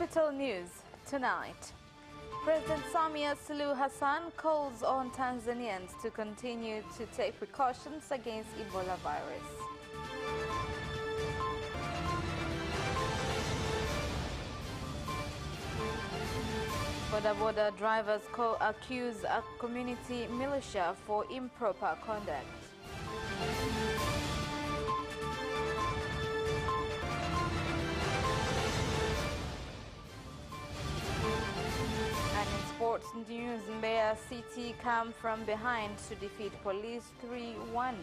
Capital News tonight. President Samia Suluhu Hassan calls on Tanzanians to continue to take precautions against Ebola virus. Boda drivers accuse a community militia for improper conduct. And in sports news, Mbeya City come from behind to defeat Police 3-1.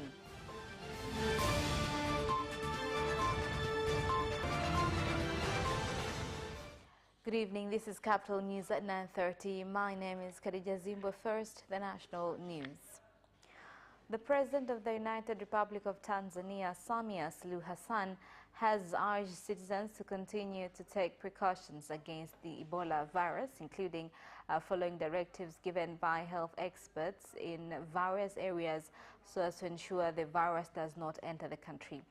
Good evening, this is Capital News at 9:30. My name is Khadija Zimbo. First, the national news. The President of the United Republic of Tanzania, Samia Suluhu Hassan, has urged citizens to continue to take precautions against the Ebola virus, including following directives given by health experts in various areas so as to ensure the virus does not enter the country.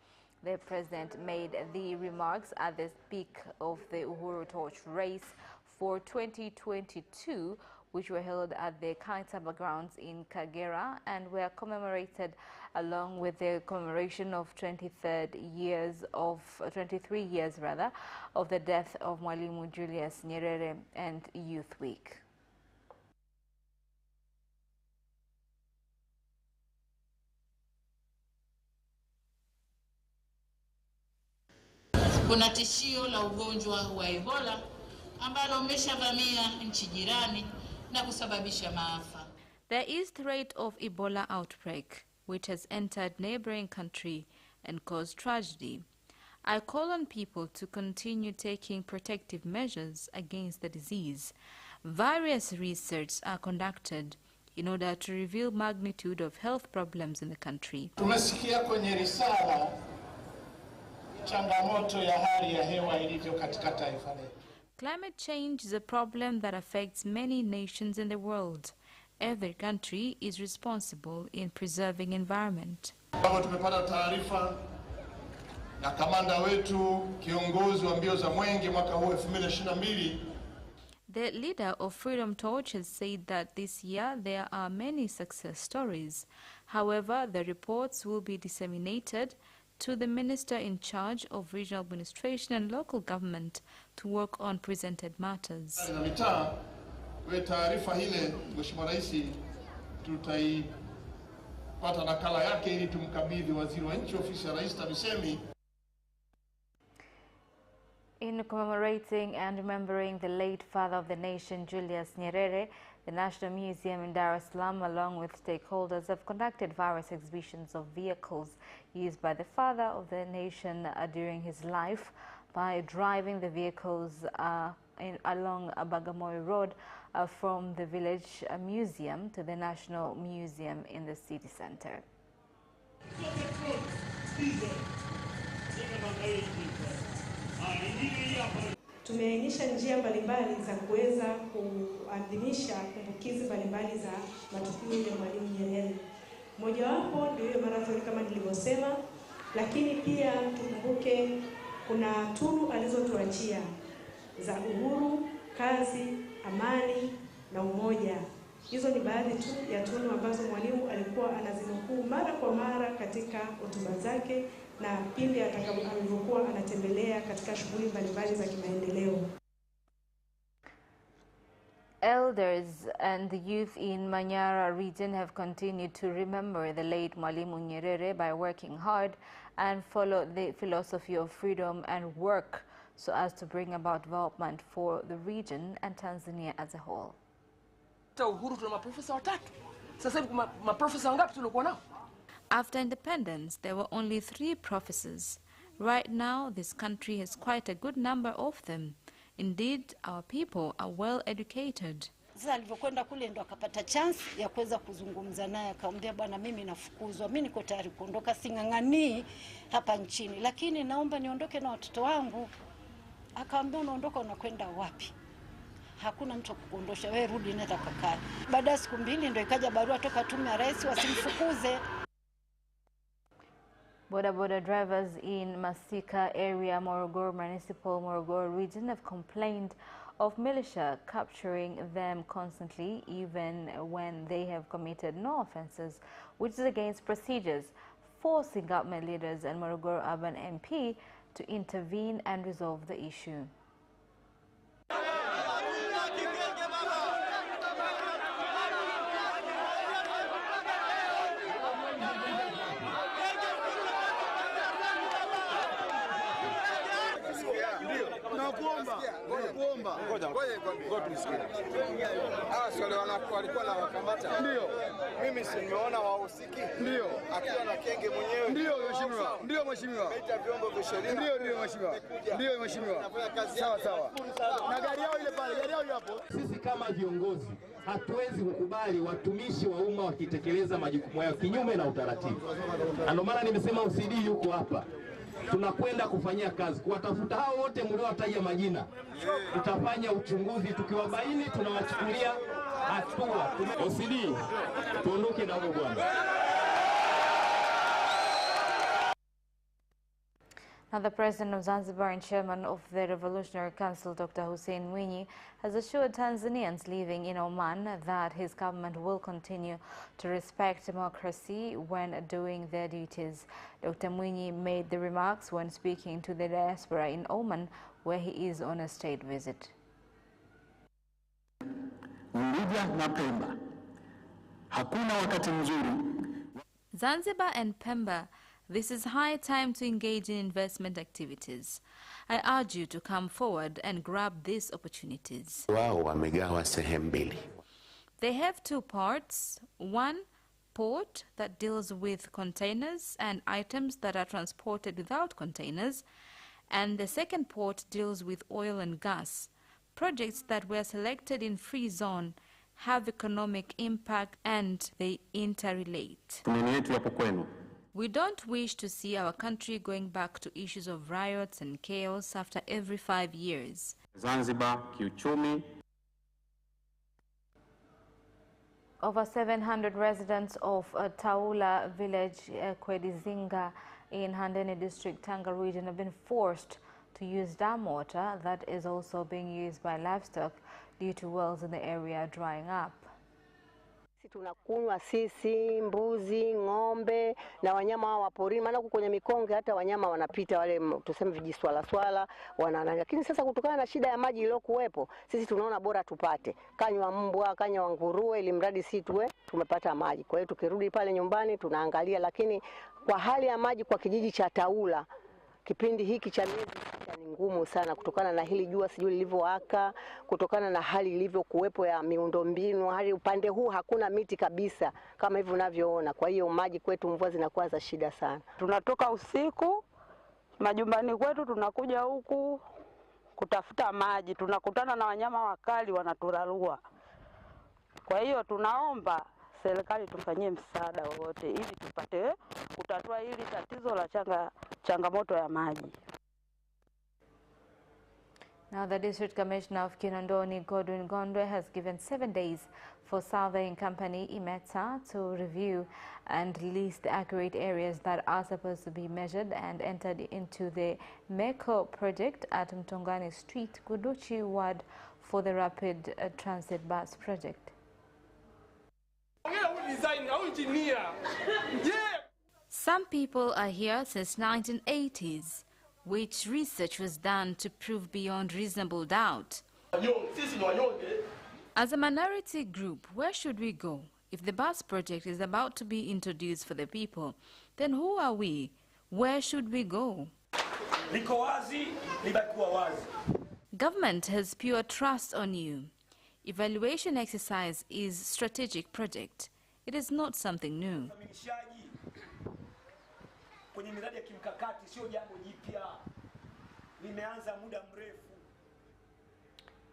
The President made the remarks at the peak of the Uhuru Torch race for 2022, which were held at the Kaitaba grounds in Kagera and were commemorated along with the commemoration of 23 years of the death of Mwalimu Julius Nyerere and Youth Week. Kuna tishio la ugonjwa wa Ebola ambalo umeshavamia nchi jirani na kusababisha maafa. There is threat of Ebola outbreak which has entered neighboring country and caused tragedy. I call on people to continue taking protective measures against the disease. Various research are conducted in order to reveal magnitude of health problems in the country. Tumesikia kwenye risala changamoto ya hali ya hewa ilivyo katika taifa letu. Climate change is a problem that affects many nations in the world. Every country is responsible in preserving environment. Tumepata taarifa na kamanda wetu kiongozi wa mbio za mwenge mwaka huu 2022. The leader of Freedom Torch has said that this year there are many success stories. However, the reports will be disseminated to the minister in charge of regional administration and local government to work on presented matters. Taarifa ile Mheshimiwa Rais tutaipata nakala yake ili tumkabidhi waziri wa nchi ofisi ya Rais TAMISEMI. In commemorating and remembering the late father of the nation, Julius Nyerere, the National Museum in Dar es Salaam, along with stakeholders, have conducted various exhibitions of vehicles used by the father of the nation during his life by driving the vehicles along Bagamoyo Road from the village museum to the National Museum in the city center. Tumeainisha njia mbalimbali za kuweza kuadhimisha kumbukizi mbalimbali za matukio ya Mwalimu Nyerere. Mojawapo ndio hiyo marathon kama nilivyosema, lakini pia tukumbuke kuna tunu alizotuachia za uhuru, kazi, amani na umoja. Hizo ni baadhi tu ya tunu ambazo Mwalimu alikuwa anazinukuu mara kwa mara katika hotuba zake na pindi atakapokuwa anatembelea katika shughuli mbalimbali za kimaendeleo. Elders and the youth in Manyara region have continued to remember the late Mwalimu Nyerere by working hard and follow the philosophy of freedom and work so as to bring about development for the region and Tanzania as a whole. Uhuru tuna maprofesa watatu. Sasa hivi maprofesa wangapi tulikuwa nao? After independence, there were only 3 professors. Right now, this country has quite a good number of them. Indeed, our people are well educated. Sasa alivyokwenda kule ndo akapata chance ya kuweza kuzungumza naye, akamwambia bwana, mimi nafukuzwa, mimi niko tayari kuondoka, singangani hapa nchini, lakini naomba niondoke na watoto wangu. Akamwambia unaondoka unakwenda wapi? Hakuna mtu kukuondosha, wewe rudi nenda kakae. Baada ya siku 2 ndo ikaja barua toka tume ya rais wasimfukuze. Boda drivers in Masika area, Morogoro Municipal, Morogoro region have complained of militia capturing them constantly, even when they have committed no offences, which is against procedures, forcing government leaders and Morogoro Urban MP to intervene and resolve the issue. Walikuwa na wakamata. Ndio. Mimi si nimeona wahusiki. Ndio. Akiwa na kenge mwenyewe. Ndio mheshimiwa. Ndio mheshimiwa. Ameita vyombo vya sheria. Ndio mheshimiwa. Ndio mheshimiwa. Sawa. Na gari yao ile pale, gari yao hapo. Sisi kama viongozi hatuwezi kukubali watumishi wa umma wakitekeleza majukumu yao kinyume na utaratibu. Ndio maana nimesema OCD yuko hapa. Tunakwenda kufanyia kazi kuwatafuta hao wote mliowataja majina. Tutafanya uchunguzi, tukiwabaini tunawachukulia hatua. OCD tuondoke na huo bwana. Now, the President of Zanzibar and Chairman of the Revolutionary Council, Dr. Hussein Mwinyi, has assured Tanzanians living in Oman that his government will continue to respect democracy when doing their duties. Dr. Mwinyi made the remarks when speaking to the diaspora in Oman, where he is on a state visit. Zanzibar and Pemba, this is high time to engage in investment activities. I urge you to come forward and grab these opportunities. They have two parts. One, port that deals with containers and items that are transported without containers. And the second port deals with oil and gas. Projects that were selected in free zone have economic impact and they interrelate. We don't wish to see our country going back to issues of riots and chaos after every 5 years. Zanzibar kiuchumi. Over 700 residents of Taula village, Kwedizinga in Handeni district, Tanga region have been forced to use dam water that is also being used by livestock due to wells in the area drying up. Tunakunywa sisi, mbuzi, ng'ombe na wanyama wa porini, maana kwenye mikonge hata wanyama wanapita wale tuseme vijiswala wanana. Lakini sasa kutokana na shida ya maji iliyokuwepo, sisi tunaona bora tupate kanywa mbwa, kanywa nguruwe, ili mradi sisi tumepata maji. Kwa hiyo tukirudi pale nyumbani tunaangalia, lakini kwa hali ya maji kwa kijiji cha Taula kipindi hiki cha miezi ni ngumu sana kutokana na hili jua sijui lilivyowaka, kutokana na hali ilivyokuwepo ya miundombinu. Hali upande huu hakuna miti kabisa kama hivyo unavyoona. Kwa hiyo maji kwetu mvua zinakuwa za shida sana. Tunatoka usiku majumbani kwetu tunakuja huku kutafuta maji, tunakutana na wanyama wakali wanaturarua. Kwa hiyo tunaomba serikali tufanyie msaada wowote ili tupate kutatua hili tatizo la changamoto ya maji. Now, the District Commissioner of Kinondoni, Godwin Gondwe, has given 7 days for surveying company IMETA to review and list the accurate areas that are supposed to be measured and entered into the MECO project at Mtongani Street, Guduchi Ward for the Rapid Transit Bus project. Some people are here since 1980s, which research was done to prove beyond reasonable doubt. As a minority group, where should we go? If the bus project is about to be introduced for the people, then who are we? Where should we go? Government has pure trust on you. Evaluation exercise is strategic project. It is not something new.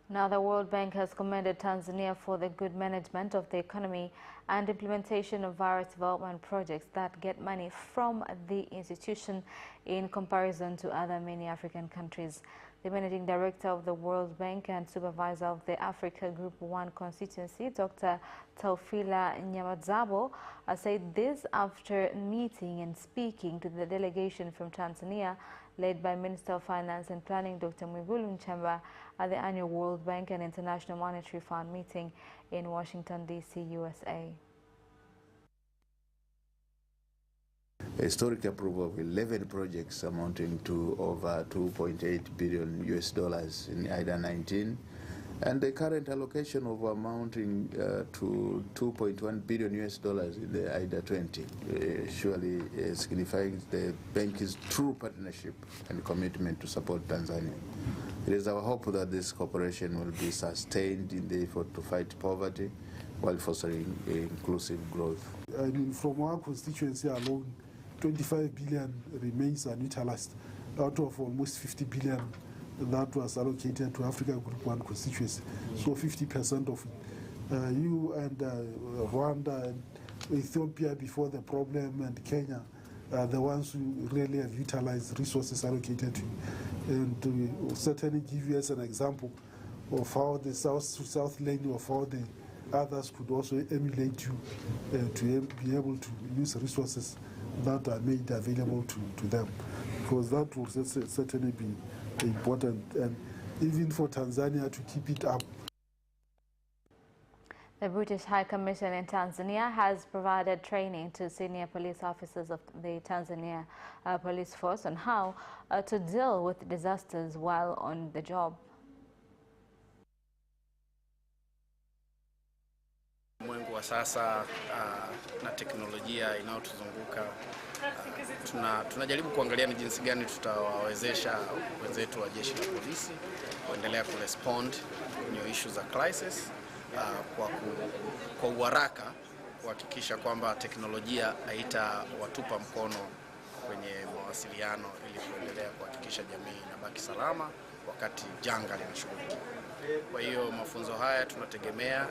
Now, the World Bank has commended Tanzania for the good management of the economy and implementation of various development projects that get money from the institution in comparison to other many African countries. The Managing Director of the World Bank and Supervisor of the Africa Group 1 constituency, Dr. Taufila Nyamadzabo, said this after meeting and speaking to the delegation from Tanzania led by Minister of Finance and Planning Dr. Mwigulu Nchemba at the annual World Bank and International Monetary Fund meeting in Washington, D.C., USA. Historic approval of 11 projects amounting to over 2.8 billion US dollars in IDA 19, and the current allocation of amounting to 2.1 billion US dollars in the IDA 20 surely signifies the bank's true partnership and commitment to support Tanzania. It is our hope that this cooperation will be sustained in the effort to fight poverty while fostering inclusive growth. I mean, from our constituency alone, 25 billion remains unutilized out of almost 50 billion that was allocated to Africa Group 1 constituency. So 50% of it. You and Rwanda and Ethiopia before the problem and Kenya are the ones who really have utilized resources allocated to. And to certainly give you as an example of how the South lane of how the others could also emulate you to be able to use resources that are made available to them, because that will certainly be important, and even for Tanzania to keep it up. The British High Commission in Tanzania has provided training to senior police officers of the Tanzania police force on how to deal with disasters while on the job. Ulimwengu wa sasa na teknolojia inayotuzunguka tunajaribu kuangalia ni jinsi gani tutawawezesha wenzetu wa jeshi la polisi kuendelea kurespond kwenye issue za crisis kwa uharaka, kuhakikisha kwamba teknolojia haitawatupa mkono kwenye mawasiliano ili kuendelea kuhakikisha jamii inabaki salama wakati janga linashughulikiwa. Kwa hiyo mafunzo haya tunategemea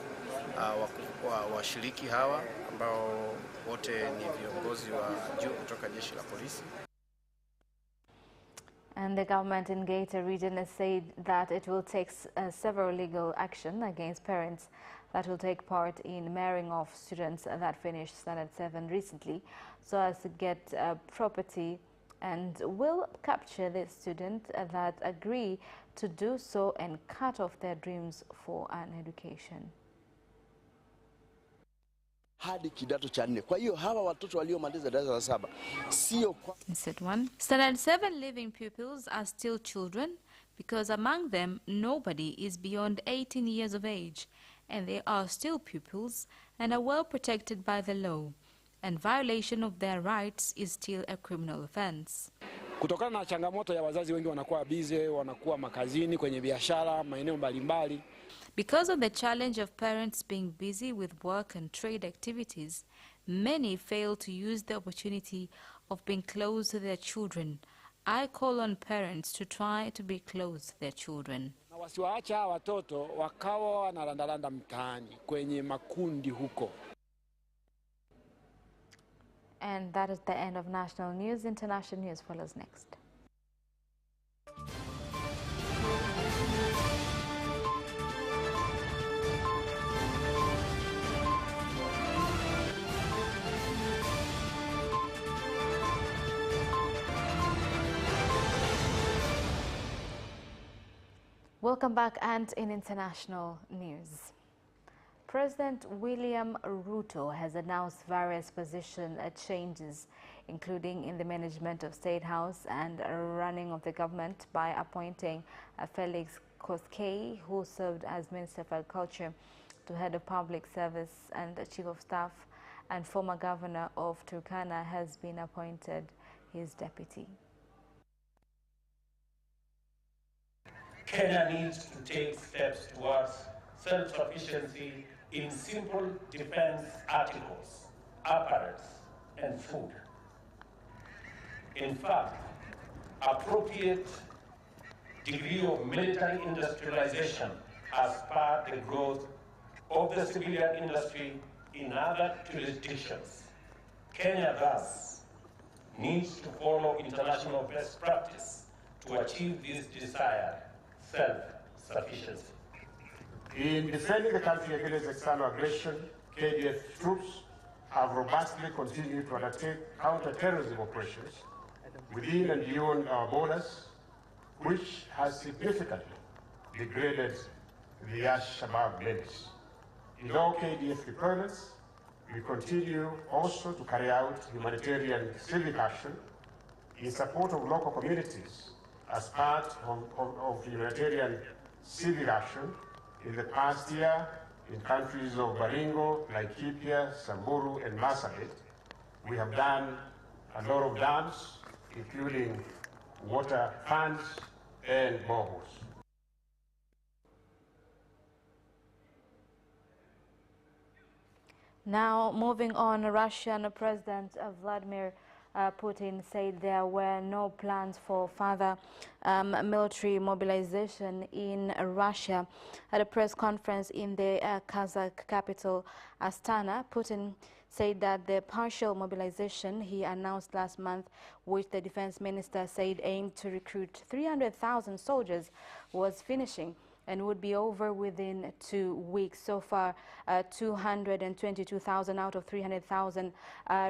washiriki hawa ambao wote ni viongozi wa juu kutoka jeshi la polisi. And the government in Geita region has said that it will take several legal action against parents that will take part in marrying off students that finished Standard 7 recently so as to get property, and will capture the students that agree to do so and cut off their dreams for an education. Hadi kidato cha 4. Kwa hiyo hawa watoto waliomaliza darasa la 7 sio kwa Standard 7 living pupils are still children because among them nobody is beyond 18 years of age, and they are still pupils and are well protected by the law, and violation of their rights is still a criminal offense. Kutokana na changamoto ya wazazi wengi wanakuwa busy, wanakuwa makazini, kwenye biashara, maeneo mbalimbali. Because of the challenge of parents being busy with work and trade activities, many fail to use the opportunity of being close to their children. I call on parents to try to be close to their children. Na wasiwaacha watoto wakawa wanarandaranda mtaani kwenye makundi huko. And that is the end of national news. International news follows next. Welcome back, and in international news. President William Ruto has announced various position changes, including in the management of State House and running of the government, by appointing Felix Koskei, who served as Minister of Agriculture, to head of Public Service and Chief of Staff, and former Governor of Turkana has been appointed his deputy. Kenya needs to take steps towards self-sufficiency in simple defense articles, apparatus, and food. In fact, appropriate degree of military industrialization has spurred the growth of the civilian industry in other jurisdictions. Kenya thus needs to follow international best practice to achieve this desired self-sufficiency. In defending the country against external aggression, KDF troops have robustly continued to undertake counter-terrorism operations within and beyond our borders, which has significantly degraded the Al-Shabaab menace. In all KDF deployments, we continue also to carry out humanitarian civic action in support of local communities as part of humanitarian civic action. In the past year, in countries of Baringo, Laikipia, Samburu, and Marsabit, we have done a lot of dams, including water funds and boreholes. Now, moving on, Russian President Vladimir Putin said there were no plans for further military mobilization in Russia. At a press conference in the Kazakh capital Astana, Putin said that the partial mobilization he announced last month, which the defense minister said aimed to recruit 300,000 soldiers, was finishing and would be over within 2 weeks. So far, 222,000 out of 300,000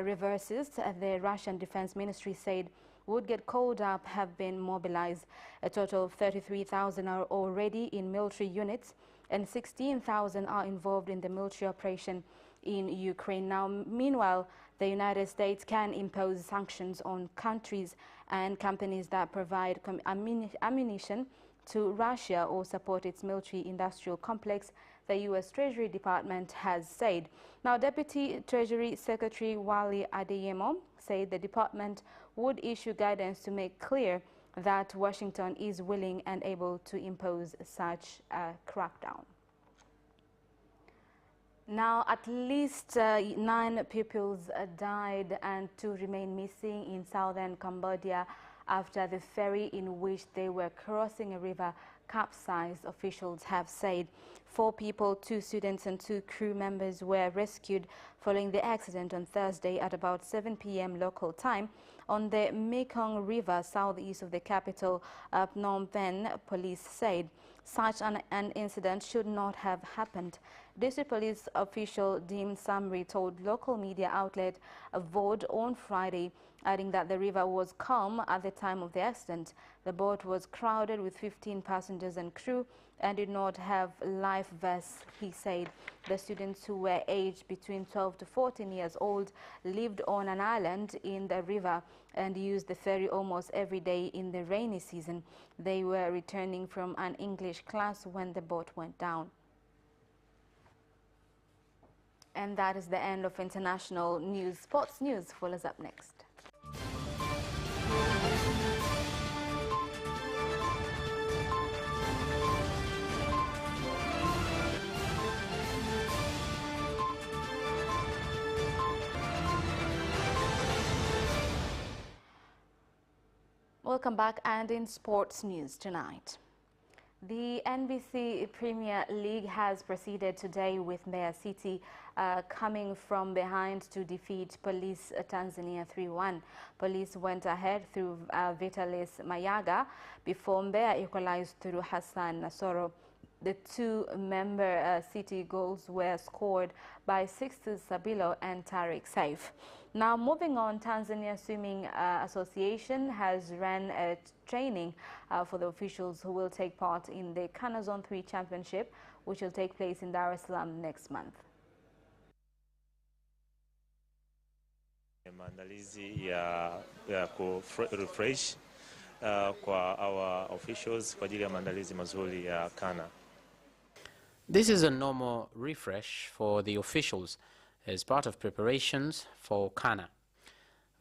reverses, the Russian Defense Ministry said, would get called up have been mobilized. A total of 33,000 are already in military units and 16,000 are involved in the military operation in Ukraine. Now, meanwhile, the United States can impose sanctions on countries and companies that provide ammunition to Russia or support its military-industrial complex, the U.S. Treasury Department has said. Now, Deputy Treasury Secretary Wally Adeyemo said the department would issue guidance to make clear that Washington is willing and able to impose such a crackdown. Now, at least 9 pupils died and 2 remain missing in southern Cambodia after the ferry in which they were crossing a river capsized, officials have said. 4 people, 2 students and 2 crew members were rescued following the accident on Thursday at about 7 p.m. local time on the Mekong River southeast of the capital, Phnom Penh, police said. Such an incident should not have happened. District police official Dim Samri told local media outlet VOD on Friday, adding that the river was calm at the time of the accident. The boat was crowded with 15 passengers and crew and did not have life vests, he said. The students, who were aged between 12 to 14 years old, lived on an island in the river and used the ferry almost every day in the rainy season. They were returning from an English class when the boat went down. And that is the end of international news. Sports news follows up next. Welcome back, and in sports news tonight. The NBC Premier League has proceeded today with Mbeya City coming from behind to defeat Police Tanzania 3-1. Police went ahead through Vitalis Mayaga before Mbeya equalized through Hassan Nasoro. The 2-member City goals were scored by Sixtus Sabilo and Tariq Saif. Now, moving on, Tanzania Swimming Association has ran a training for the officials who will take part in the Kana Zone 3 Championship, which will take place in Dar es Salaam next month. Maandalizi ya refresh kwa our officials kwa ajili ya maandalizi mazuri ya Kana. This is a normal refresh for the officials as part of preparations for Kana.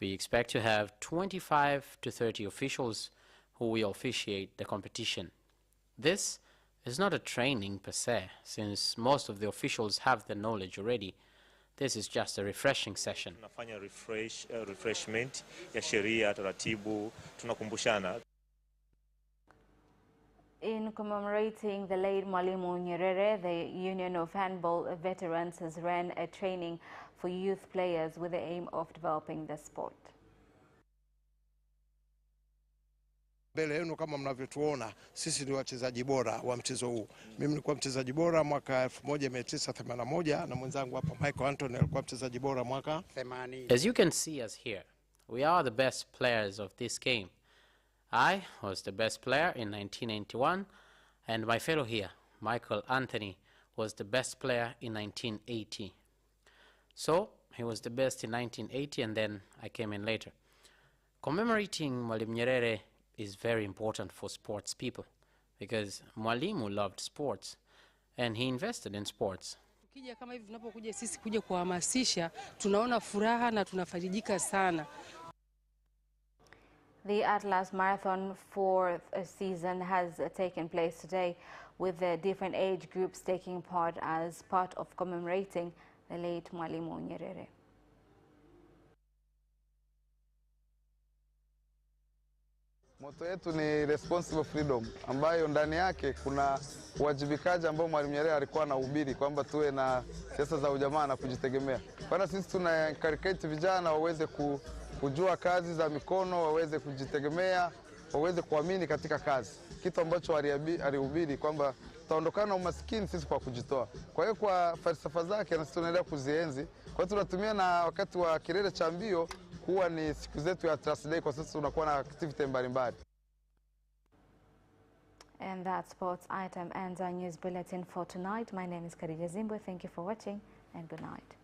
We expect to have 25 to 30 officials who will officiate the competition. This is not a training per se, since most of the officials have the knowledge already. This is just a refreshing session. Tunafanya refreshment ya sheria, taratibu, tunakumbushana. In commemorating the late Mwalimu Nyerere, the Union of Handball Veterans has ran a training for youth players with the aim of developing the sport. Mbele yenu kama mnavyotuona, sisi ni wachezaji bora wa mchezo huu. Mimi nilikuwa mchezaji bora mwaka 1981 na mwenzangu hapa Michael Anthony alikuwa mchezaji bora mwaka 80. As you can see us here, we are the best players of this game. I was the best player in 1991, and my fellow here, Michael Anthony, was the best player in 1980. So, he was the best in 1980, and then I came in later. Commemorating Mwalimu Nyerere is very important for sports people, because Mwalimu loved sports, and he invested in sports. Ukija kama hivi tunapokuja sisi kuja kuhamasisha, tunaona furaha na tunafarijika sana. The Atlas Marathon 4th season has taken place today, with the different age groups taking part as part of commemorating the late Mwalimu Nyerere. Moto yetu ni responsible freedom, ambayo ndani yake kuna uwajibikaji ambao Mwalimu Nyerere alikuwa anahubiri kwamba tuwe na siasa za ujamaa na kujitegemea. Kwa sisi tuna encourage vijana waweze kujua kazi za mikono, waweze kujitegemea, waweze kuamini katika kazi. Kitu ambacho alihubiri kwamba tutaondokana na umaskini sisi kwa kujitoa. Kwa hiyo kwa falsafa zake na sisi tunaendelea kuzienzi. Kwa hiyo tunatumia na wakati wa kilele cha mbio kuwa ni siku zetu ya Atlas Day, kwa sasa tunakuwa na activity mbalimbali. And that sports item ends our news bulletin for tonight. My name is Khadija Zimbo. Thank you for watching and good night.